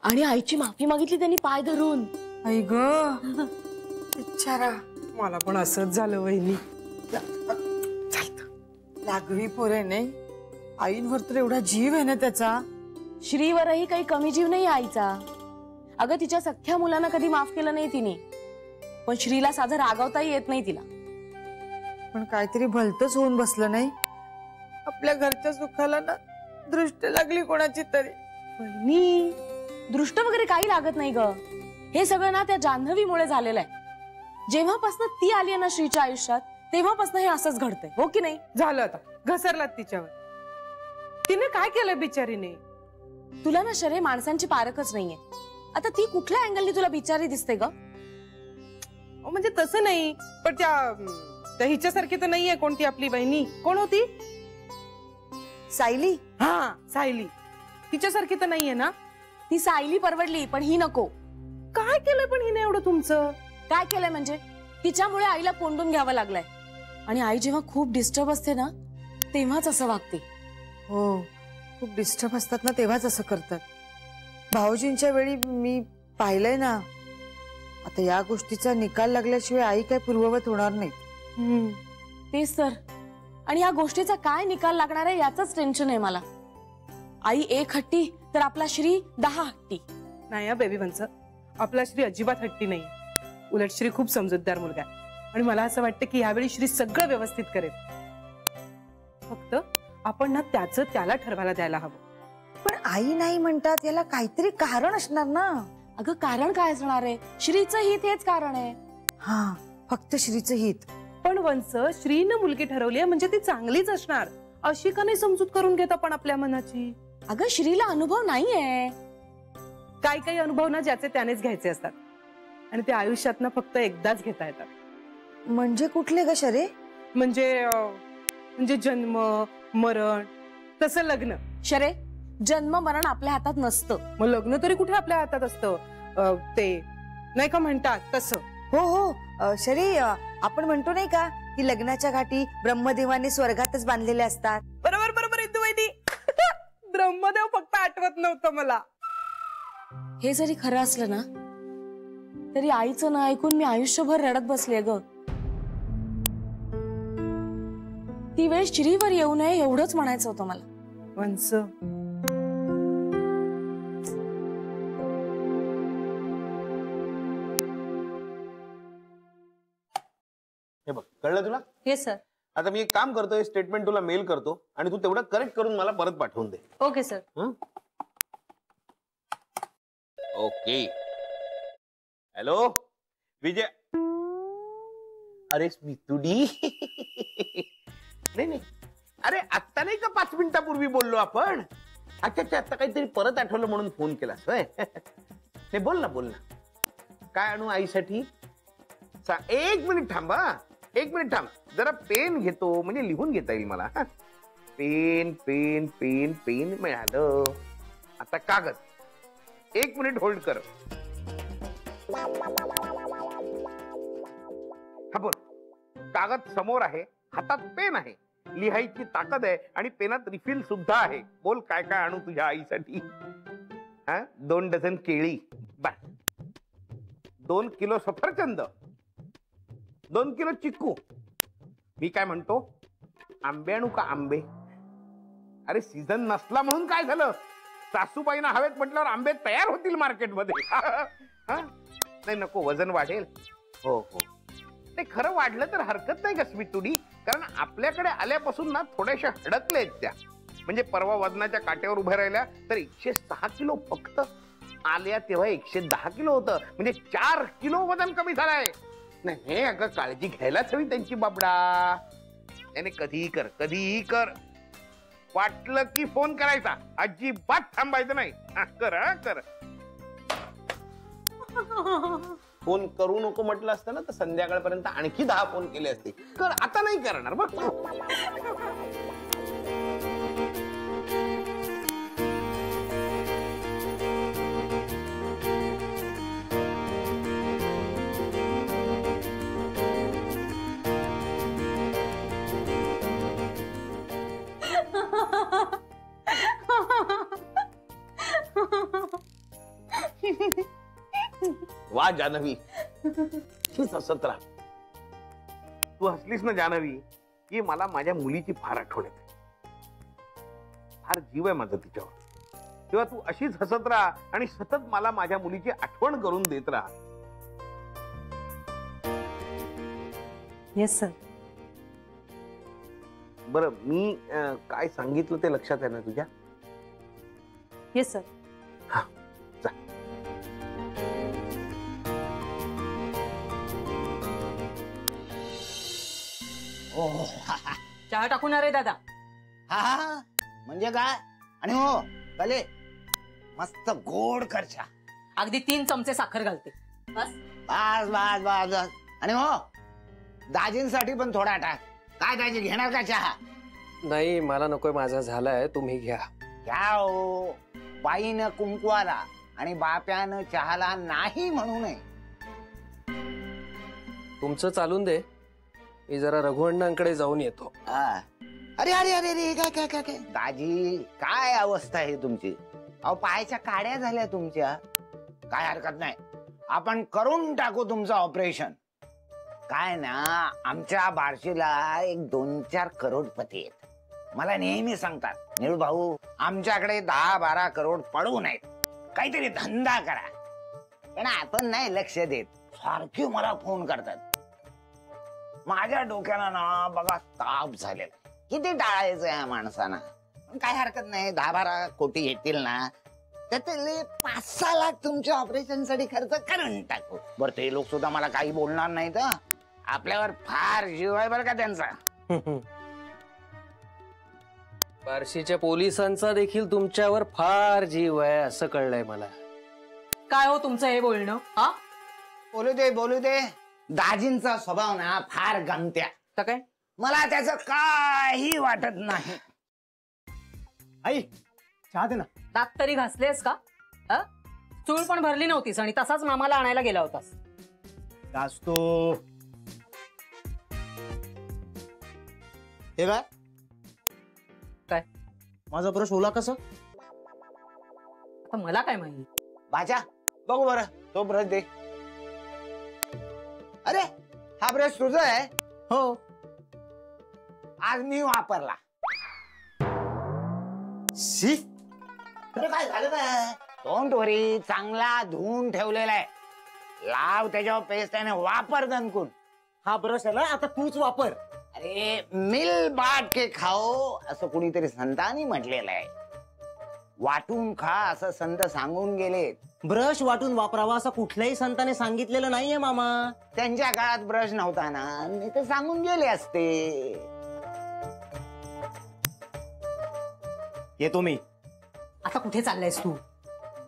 आणि आईची माफी मागितली त्यांनी पाय धरून. आई ग बिचारा. मला पण असंच झालं वहिनी. लागवी पोरे नाही. आईंवर तर एवढा जीव आहे ना त्याचा. श्रीवरही काही कमी जीव नाही आईचा. अगं तिच्या सख्ख्या मुलांना कधी माफ केलं नाही तिने, पण श्रीला साधं रागवताही येत नाही तिला. पण काहीतरी भलतच होऊन बसलं नाही. आपल्या घरच्या सुखाला ना दृष्ट लागली कोणाची तरी. वहिनी दृष्ट वगैरे काही लागत नाही ग. हे सगळं ना त्या जान्हवीमुळे झालेलं आहे. जेव्हापासून ती आली आहे ना श्रीच्या आयुष्यात तेव्हापासून हे असंच घडतंय, हो की नाही? झालं आता घसरलात तिच्यावर. तिने काय केलं बिचारीने? तुला ना शरे माणसांची पारखच नाहीये. आता ती कुठल्या अँगलनी तुला बिचारी दिसते ग? म्हणजे तसं नाही, पण त्या हिच्यासारखी तर नाहीये कोणती आपली बहिणी. कोण होती? सायली. हा सायली. तिच्यासारखी तर नाहीये ना. ती सायली परवडली पण ही नको. काय केलंय पण हिने एवढं तुमचं? काय केलंय म्हणजे तिच्यामुळे आईला कोंडून घ्यावं लागलंय. आणि आई जेव्हा खूप डिस्टर्ब असते ना तेव्हाच असं वागते. हो खूप डिस्टर्ब असतात ना तेव्हाच असं करतात. भाऊजींच्या वेळी मी पाहिलंय ना. आता या गोष्टीचा निकाल लागल्याशिवाय आई काय पूर्ववत होणार नाही. तेच तर. आणि या गोष्टीचा काय निकाल लागणार आहे याचंच टेन्शन आहे मला. आई एक हट्टी तर आपला श्री 10 हट्टी. नाही बेबी बंस, आपला श्री अजिबात हट्टी नाही. उलट श्री खूप समजूतदार मुलगा आहे. आणि मला असं वाटतं की यावेळी श्री सगळं व्यवस्थित करेल. फक्त आपण ना त्याचं त्याला ठरवायला द्यायला हवं. पण आई नाही म्हणतात याला काहीतरी कारण असणार ना. अगं कारण काय असणार आहे? श्रीचं हित हेच कारण आहे. हा फक्त श्रीचं हित. पण वंस श्रीनं मुलगी ठरवली आहे म्हणजे ती चांगलीच असणार. अशी का नाही समजूत करून घेत आपण आपल्या मनाची? अगं श्रीला अनुभव नाहीये. काही काही अनुभव ना ज्याचे त्यानेच घ्यायचे असतात. आणि ते आयुष्यात ना फक्त एकदाच घेता येतात. म्हणजे कुठले ग शरे? म्हणजे जन्म मरण तसं लग्न. शरे जन्म मरण आपल्या हातात नसतं. मग लग्न तरी कुठे आपल्या हातात असतं? ते नाही का म्हणतात तसं. हो हो शरे आपण म्हणतो नाही का की लग्नाच्या घाटी ब्रह्मदेवाने स्वर्गातच बांधलेले असतात. बरोबर बरोबर येतो वहिनी. ब्रह्मदेव फक्त आठवत नव्हतं मला. हे जरी खरं असलं ना तरी आईचं ना ऐकून मी आयुष्यभर रडत बसले ग. ती वेळ श्रीवर येऊ नये एवढंच म्हणायचं होतं मला. वंस हे बघ कळलं तुला? हे सर. आता मी एक काम करतोय, स्टेटमेंट तुला मेल करतो आणि तू तेवढं करेक्ट करून मला परत पाठवून दे. Okay sir. Okay. Hello Vijay. अरे स्मितुडी. नाही अरे आत्ता नाही का 5 मिनिटापूर्वी बोललो आपण. अच्छा अच्छा आता काहीतरी परत आठवलं म्हणून फोन केलास होय. नाही बोल ना. काय आणू आईसाठी? 1 मिनिट थांबा. 1 मिनिट थांब. जरा पेन घेतो म्हणजे लिहून घेता येईल मला. पेन पेन पेन पेन मिळालं. आता कागद. 1 मिनिट होल्ड कर. हा बोल. कागद समोर आहे, हातात पेन आहे, लिहायची ताकद आहे आणि पेनात रिफिल सुद्धा आहे. बोल काय काय आणू तुझ्या आईसाठी? 2 डझन केळी, 2 किलो सफरचंद, 2 किलो चिक्कू. मी काय म्हणतो, आंबे आणू का आंबे? अरे सीझन नसला म्हणून काय झालं? सासूबाईंना हवेत म्हटल्यावर आंबे तयार होतील मार्केटमध्ये. नाही नको, वजन वाढेल. हो हो ते खरं वाढलं तर हरकत नाही का स्मितुडी? कारण आपल्याकडे आल्यापासून ना थोड्याशा हडकलेत त्या. म्हणजे परवा वजनाच्या काट्यावर उभ्या राहिल्या तर 106 किलो फक्त. आल्या तेव्हा 110 किलो होतं. म्हणजे 4 किलो वजन कमी झालंय. नाही अगं काळजी घ्यायलाच हवी त्यांची बाबडा. त्याने कधीही कर. वाटलं की फोन करायचा, अजिबात थांबायचं नाही. कर. फोन करू नको म्हटलं असतं ना तर संध्याकाळपर्यंत आणखी 10 फोन केले असते. कर. आता नाही करणार बघ. वा जानवी, हीच हसत राहा. तू हसलीस ना जानवी की मला माझ्या मुलीची फार आठवण येते. फार जीव आहे माझा तिच्यावर. तेव्हा तू अशीच हसत राहा आणि सतत मला माझ्या मुलीची आठवण करून देत राहा. Yes sir. बरं, मी काय सांगितलं ते लक्षात आहे ना तुझ्या? Yes sir. हा, जा. चहा टाकून रे दादा. हा म्हणजे काय? आणि हो भले मस्त गोड कर चहा. अगदी 3 चमचे साखर घालते. बस. बस बस बस बस. आणि हो दाजींसाठी पण थोडा टाक. काय दाजी घेणार का चहा? नाही, मला नकोय, माझा झालाय, तुम्ही घ्या. घ्या हो. बाईनं कुंकवाला आणि बाप्यानं चहाला नाही म्हणू नये. तुमचं चालून दे, मी जरा रघुअण्णांकडे जाऊन येतो. हा. अरे अरे अरे अरे काय काय काय काय दाजी, काय अवस्था आहे तुमची? अहो पायाच्या काड्या झाल्या तुमच्या. काय हरकत नाही, आपण करून टाकू तुमचं ऑपरेशन. काय ना, आमच्या बार्शीला एक 2-4 करोडपती आहेत. मला नेहमी सांगतात, निळू भाऊ आमच्याकडे 10-12 करोड पडू नयेत, काहीतरी धंदा करा. पण आपण नाही लक्ष देत. सारखे मला फोन करतात. माझ्या डोक्याला ना बघा ताप झालेला. किती टाळायचं या माणसाना. काय हरकत नाही, 10-12 कोटी येतील ना, त्यातले 5-6 लाख तुमच्या ऑपरेशन साठी खर्च करून टाकू. बरं, ते लोक सुद्धा मला काही बोलणार नाहीत. आपल्यावर फार जीव आहे बरं का त्यांचा. बार्शीच्या पोलिसांचा देखील तुमच्यावर फार जीव आहे असं कळलंय मला. काय हो तुमचं हे बोलणं? हा, बोलू दे. दाजींचा स्वभाव ना फार गमत्या. तर काय? मला त्याचं काही वाटत नाही. आई चहा दे ना. दात तरी घासलेस का? चूळ पण भरली नव्हतीस आणि तसाच मामाला आणायला गेला होतास. घासतो. हे काय काय? माझा ब्रश ओला कसं? आता मला काय माहिती. बाजा बघू बरं, तो ब्रश दे. अरे हा ब्रश तुझा आहे? हो. आज मी वापरला. शी, अरे काय झालं काय? डोंट वरी, चांगला धुवून ठेवलेला आहे. लाव त्याच्यावर पेस्ट आणि वापर दणकून. हा ब्रश आहे ना, आता तूच वापर. अरे मिल बाट के खाओ असं कुणीतरी संतांनी म्हटलेलं आहे. वाटून खा असं संत सांगून गेले. ब्रश वाटून वापरावा असं कुठल्याही संताने सांगितलेलं नाहीये मामा. त्यांच्या काळात ब्रश नव्हता ना, मी तर सांगून गेले असते. येतो मी. आता कुठे चाललायस तू?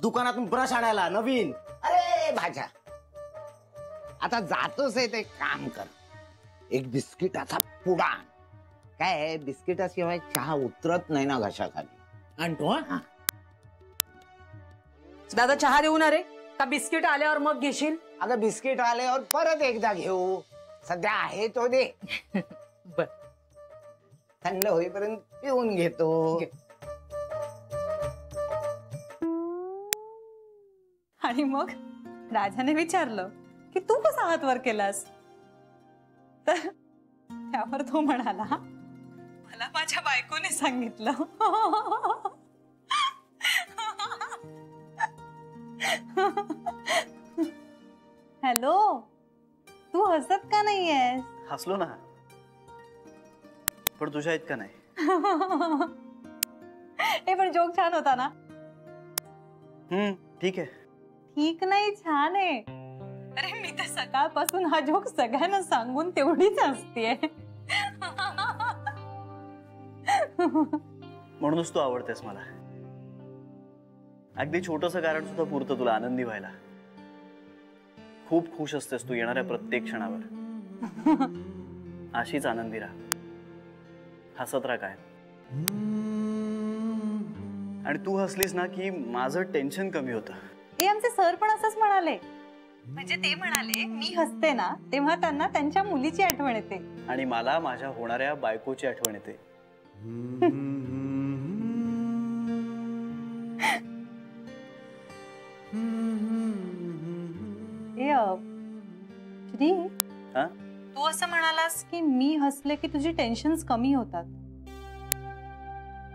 दुकानातून ब्रश आणायला नवीन. अरे भाज्या, आता जातोस आहे ते काम कर. एक बिस्किटाचा पुडा. काय बिस्किटाशिवाय चहा उतरत नाही ना घशाखाली. आणतो हा. दादा चहा देऊ ना रे, का बिस्किट आल्यावर मग घेशील? अगं बिस्किट आल्यावर परत एकदा घेऊ. सध्या आहे तो दे. बर. थंड होईपर्यंत पिऊन घेतो. आणि मग राजाने विचारलं की तू कसा हात वर केलास? तर त्यावर तो म्हणाला, मला माझ्या बायकोने सांगितलं. हॅलो, तू हसत का नाहीयेस? हसलो ना, पण तुझ्या इतका नाही. हे पण जोक छान होता ना. ठीक आहे. ठीक नाही, छान आहे. अरे मी तर सकाळपासून हा जोक सगळ्यांना सांगून तेवढीच हसतेय. म्हणूनच तू आवडतेस मला. अगदी छोटंसं कारण सुद्धा पुरतं तुला आनंदी व्हायला. खूप खुश असतेस तू येणाऱ्या प्रत्येक क्षणावर. अशीच आनंदी राहा, हसत राहा काय. आणि तू हसलीस ना की माझं टेन्शन कमी होतं. हे आमचे सर पण असंच म्हणाले. म्हणजे ते म्हणाले मी हसते ना तेव्हा त्यांना त्यांच्या मुलीची आठवण येते. आणि मला माझ्या होणाऱ्या बायकोची आठवण येते. श्री हा? तू असं म्हणालास की मी हसले की तुझी टेन्शन्स कमी होतात,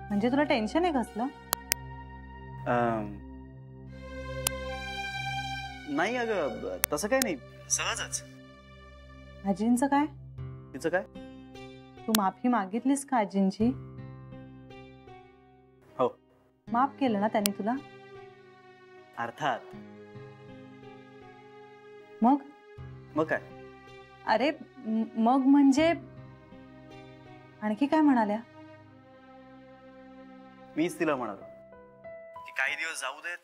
म्हणजे तुला टेन्शन आहे कसलं? नाही अगं, तसं काय नाही, सहजच. आजींचं काय? तिचं काय? तू माफी मागितलीस का आजींची? हो. माफ केलं ना त्यांनी तुला? अर्थात. मग काय? अरे मग म्हणजे आणखी काय म्हणाल्या? मीच तिला म्हणालो की काही दिवस जाऊ देत,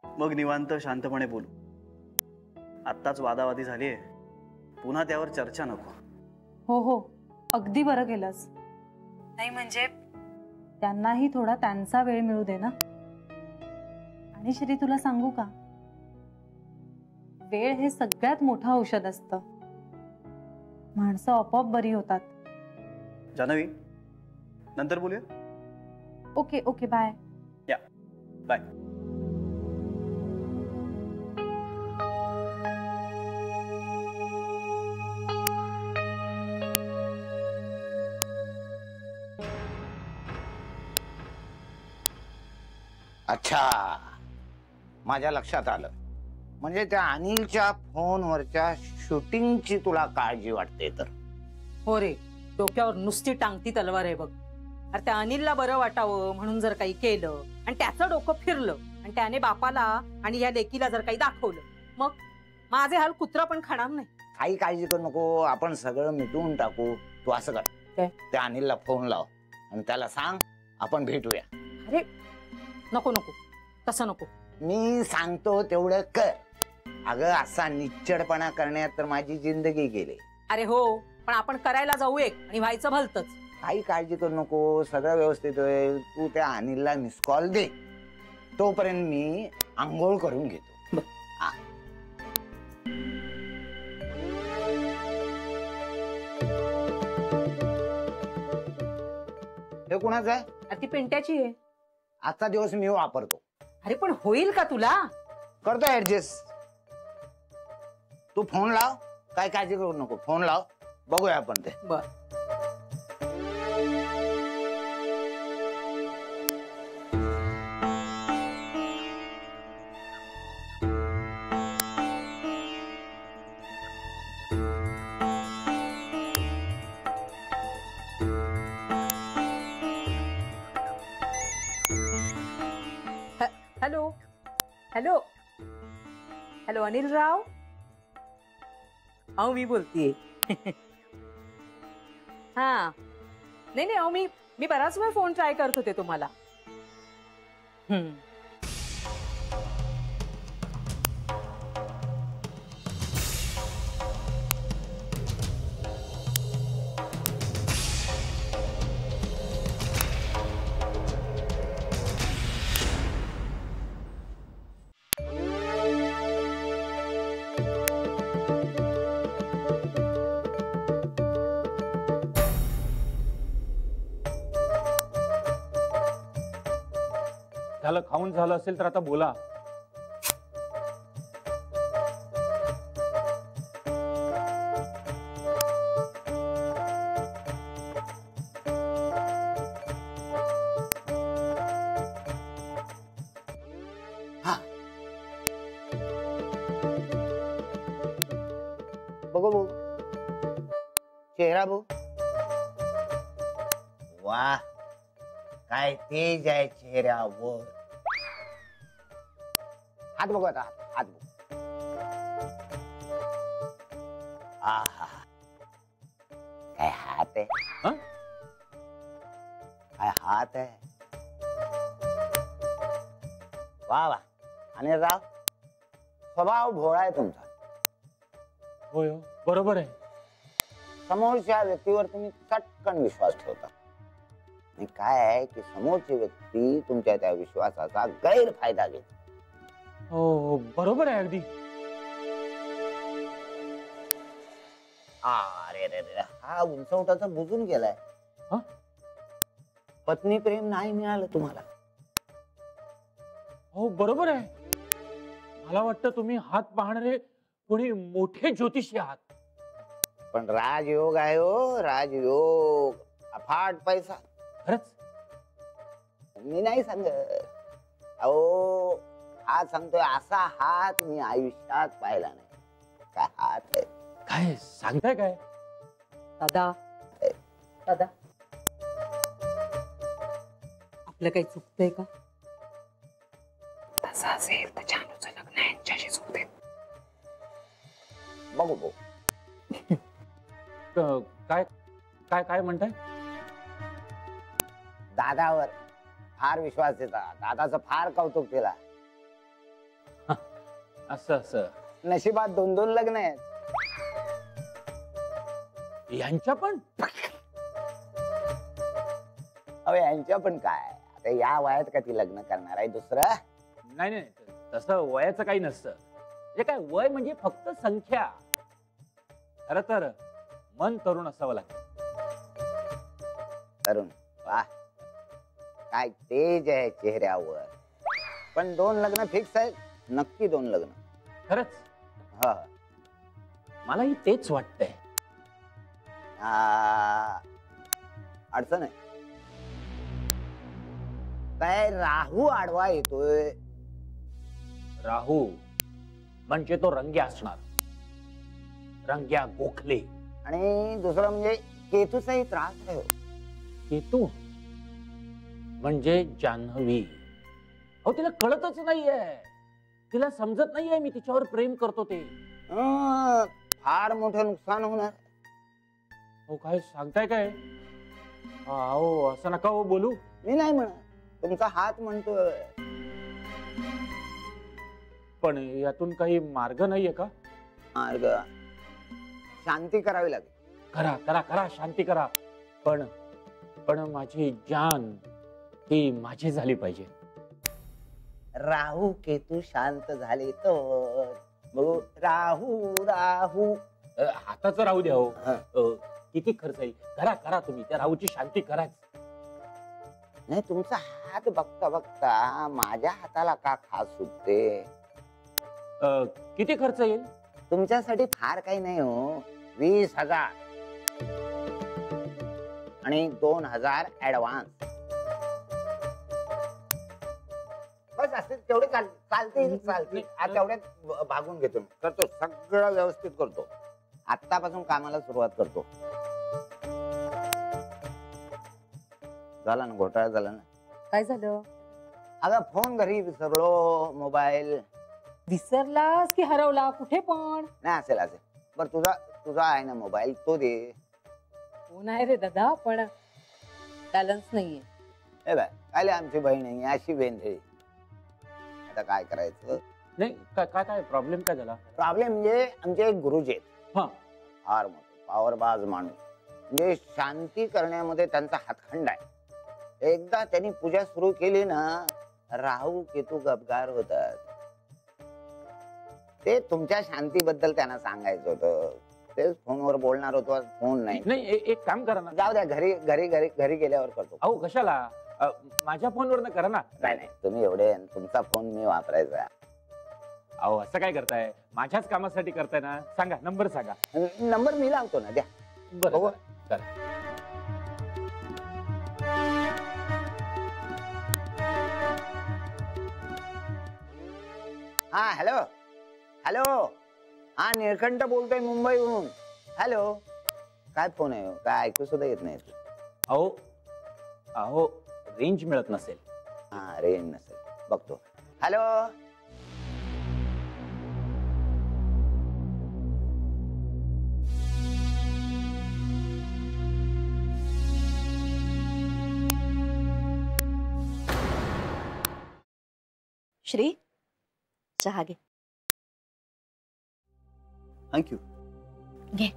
मग निवांत शांतपणे बोलू. आत्ताच वादावादी झालीये, पुन्हा त्यावर चर्चा नको. हो हो, अगदी बरं केलंस. नाही म्हणजे त्यांनाही थोडा त्यांचा वेळ मिळू दे ना. आणि श्री तुला सांगू का, वेळ हे सगळ्यात मोठं औषध असतं. माणसं आपोआप बरी होतात. जान्हवी, नंतर बोलूया. Okay okay, bye. या बाय. अच्छा, माझ्या लक्षात आलं. म्हणजे त्या अनिलच्या फोनवरच्या शूटिंगची तुला काळजी वाटते तर? हो रे, डोक्यावर नुसती टांगती तलवार आहे बघ. अरे त्या अनिलला बरं वाटावं म्हणून जर काही केलं आणि त्याचं डोकं फिरलं आणि त्याने बापाला आणि या लेकीला जर काही दाखवलं, मग माझे हाल कुत्रा पण खाणार नाही. काही काळजी करू नको, आपण सगळं मिटवून टाकू. तू असं कर, त्या अनिलला फोन लाव आणि त्याला सांग आपण भेटूया. अरे नको नको, तसं नको. मी सांगतो तेवढं कर. अगं असा निच्चडपणा करण्यात तर माझी जिंदगी गेली. अरे हो, पण आपण करायला जाऊ एक आणि व्हायचं भलतच. काही काळजी करू नको, सगळं व्यवस्थित होईल. तू त्या अनिलला मिस कॉल दे, तोपर्यंत मी आंघोळ करून घेतो. हे कुणाचं आहे? ती पिंट्याची आहे. आजचा दिवस मी वापरतो. अरे पण होईल का तुला? करतो ऍडजस्ट. तू फोन लाव, काय काळजी करू नको. फोन लाव, बघूया आपण ते. बर. हॅलो हॅलो हॅलो, अनिल राव. अहो मी बोलतीये. हा नाही नाही, अहो मी बराच वेळ फोन ट्राय करत होते तुम्हाला. झालं, खाऊन झालं असेल तर आता बोला. बघू बघू चेहरा बघू. वाह, काय तेज आहे चेहऱ्यावर. हात बघू आता, हात बघू. आहा, काय हात आहे. काय हात आहे. वा वा. आणि राव, स्वभाव भोळा आहे तुमचा. होय, बरोबर आहे. समोरच्या व्यक्तीवर तुम्ही चटकन विश्वास ठेवता. आणि काय आहे की समोरची व्यक्ती तुमच्या त्या विश्वासाचा गैरफायदा घेते. हो, बरोबर आहे अगदी. अरे रे रे, हा उंचवटाचा बुजून गेलाय. पत्नी प्रेम नाही मिळालं तुम्हाला. हो बरोबर आहे. मला वाटतं तुम्ही हात पाहणारे कोणी मोठे ज्योतिषी आहात. पण राजयोग आहे हो, राजयोग. अफाट पैसा. खरंच? मी नाही सांगत. अहो हात सांगतोय, असा हात मी आयुष्यात पाहिला नाही. काय हात आहे. काय सांगताय काय? दादा दादा, आपलं काही चुकतंय का? तसं असेल तर जानूचं लग्न यांच्याशी चुकते. बघू बघू. काय काय काय म्हणताय? दादावर फार विश्वास देता. दादाचं फार कौतुक केला. असं असं. नशिबात 2-2 लग्न आहेत. यांच्या पण? अहो यांच्या पण काय, आता या वयात का ती लग्न करणार आहे दुसरं? नाही नाही, तसं वयाचं काही नसतं. हे काय, वय म्हणजे फक्त संख्या. खरं तर मन तरुण असावं लागतं. तरुण, वाह, काय तेज आहे चेहऱ्यावर. पण 2 लग्न फिक्स आहेत. नक्की 2 लग्न. खरंच? हा, मलाही तेच वाटतंय. अडचण आहे काय, राहू आडवा येतोय. राहू म्हणजे तो रंग्या असणार. रंग्या गोखले. आणि दुसरं म्हणजे केतूचाही त्रास आहे. केतू म्हणजे जान्हवी. अहो तिला कळतच नाहीये. तिला समजत नाहीये मी तिच्यावर प्रेम करतो ते. फार मोठं नुकसान होणार. हो काय सांगताय काय? अहो असं नका हो बोलू. मी नाही म्हणत, तुमचा हात म्हणतोय. पण यातून काही मार्ग नाहीये का? मार्ग शांती करावी लागेल. करा करा करा, शांती करा. पण पण माझी जान ती माझी झाली पाहिजे. राहू केतू शांत झाले तर बघू. राहू राहू हाताचं राहू द्या हो. किती खर्च येईल? करा करा तुम्ही, त्या राहूची शांती कराच. नाही, तुमचा हात बघता बघता माझ्या हाताला का खास सुटते? किती खर्च येईल? तुमच्यासाठी फार काही नाही हो. 20,000 आणि 2,000 ऍडव्हान्स. बस असेल तेवढे चालतील. तेवढ्यात भागून घेतो. करतो, सगळं व्यवस्थित करतो. आत्तापासून कामाला सुरुवात करतो. झाला ना, घोटाळा झाला ना. काय झालं? अगं फोन घरी विसरलो. मोबाईल विसरलास की हरवला? कुठे पण? नाही, असेल. बर तुझा आहे ना मोबाईल, तो दे. हो नाही रे दादा, पण बॅलन्स नाहीये. हे बाय, आले आमची बहीण आहे अशी वेंधळी. आता काय करायचं? नाही काय काय प्रॉब्लेम काय झाला? प्रॉब्लेम म्हणजे आमचे एक गुरुजी आहेत. हा, फार मोठे पावरबाज माणूस. म्हणजे शांती करण्यामध्ये त्यांचा हातखंड आहे. एकदा त्यांनी पूजा सुरू केली ना, राहू केतू गपगार होतात. ते तुमच्या शांतीबद्दल त्यांना सांगायचं होतं. तेच फोनवर बोलणार होतो. फोन नाही. एक काम करा ना. जाऊ द्या, घरी गेल्यावर करतो. अहो कशाला? माझ्या फोनवर करा ना. नाही, तुम्ही एवढे, तुमचा फोन मी वापरायचा. अहो असं काय करताय? माझ्याच कामासाठी करताय ना. सांगा, नंबर सांगा. नंबर मी लावतो ना, द्या. बरोबर. हा, हॅलो. हा, निळकंठ बोलतोय मुंबईहून. हॅलो. काय फोन आहे? काय ऐकू सुद्धा येत नाही. अहो रेंज मिळत नसेल. हा, रेंज नसेल. बघतो. हॅलो. श्री, चहा घे. थँक्यू. घे.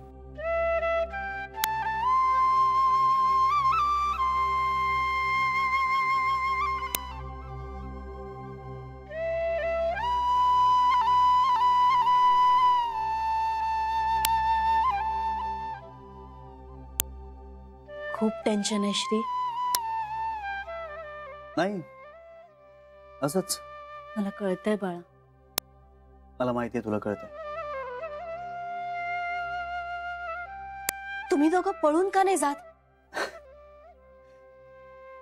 खूप टेन्शन आहे श्री. नाही, असंच. मला कळतंय बाळा. मला माहितीये तुला कळतंय. तुम्ही दोघं पळून का नाही जात?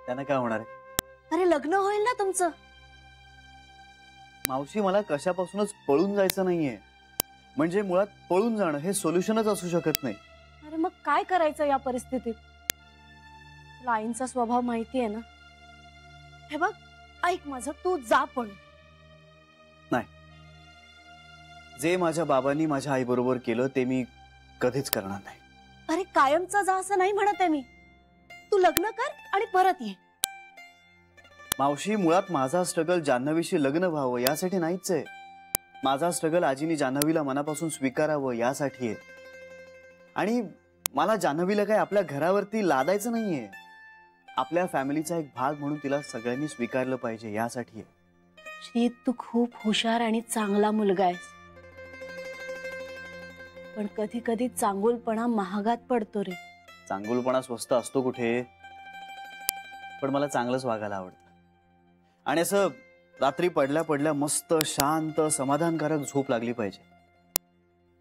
त्यांना काय होणार आहे? अरे लग्न होईल ना तुमचं. मावशी, मला कशापासूनच पळून जायचं नाहीये. म्हणजे मुळात पळून जाणं हे सोल्युशनच असू शकत नाही. अरे मग काय करायचं या परिस्थितीत? तुला आईंचा स्वभाव माहिती आहे ना. हे बघ, ऐक माझं, तू जा पण. जे माझ्या बाबांनी माझ्या आई बरोबर केलं ते मी कधीच करणार नाही. अरे कायमचा जा असं नाही म्हणत आहे मी. तू लग्न कर आणि परत ये. मावशी, मुळात माझा स्ट्रगल जान्हवीशी लग्न व्हावं यासाठी नाहीच आहे. माझा स्ट्रगल आजीनी जान्हवीला मनापासून स्वीकारावं यासाठी आहे. आणि मला जान्हवीला काय आपल्या घरावरती लादायचं नाहीये. आपल्या फॅमिलीचा एक भाग म्हणून तिला सगळ्यांनी स्वीकारलं पाहिजे यासाठी आहे. श्री, तू खूप हुशार आणि चांगला मुलगा आहेस, पण कधी कधी चांगुलपणा महागात पडतो रे. चांगुलपणा स्वस्त असतो कुठे? पण मला चांगलंच वागायला आवडतं. आणि असं रात्री पडल्या पडल्या मस्त शांत समाधानकारक झोप लागली पाहिजे.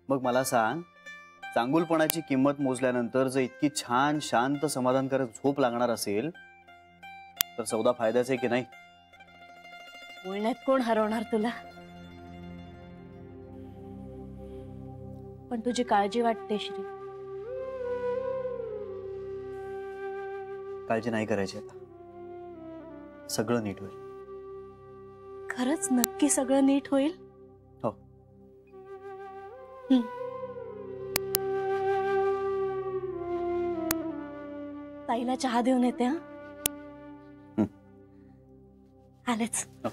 मग मला सांग, चांगुलपणाची किंमत मोजल्यानंतर जर इतकी छान शांत समाधानकारक झोप लागणार असेल तर सौदा फायद्याचा आहे की नाही? बोलण्यात कोण हरवणार तुला? पण तुझी काळजी वाटते श्री. काळजी नाही करायची आता. सगळं नीट होईल. खरंच नक्की सगळं नीट होईल? हो. ताईला चहा देऊन येते. हा, आलेच. हो.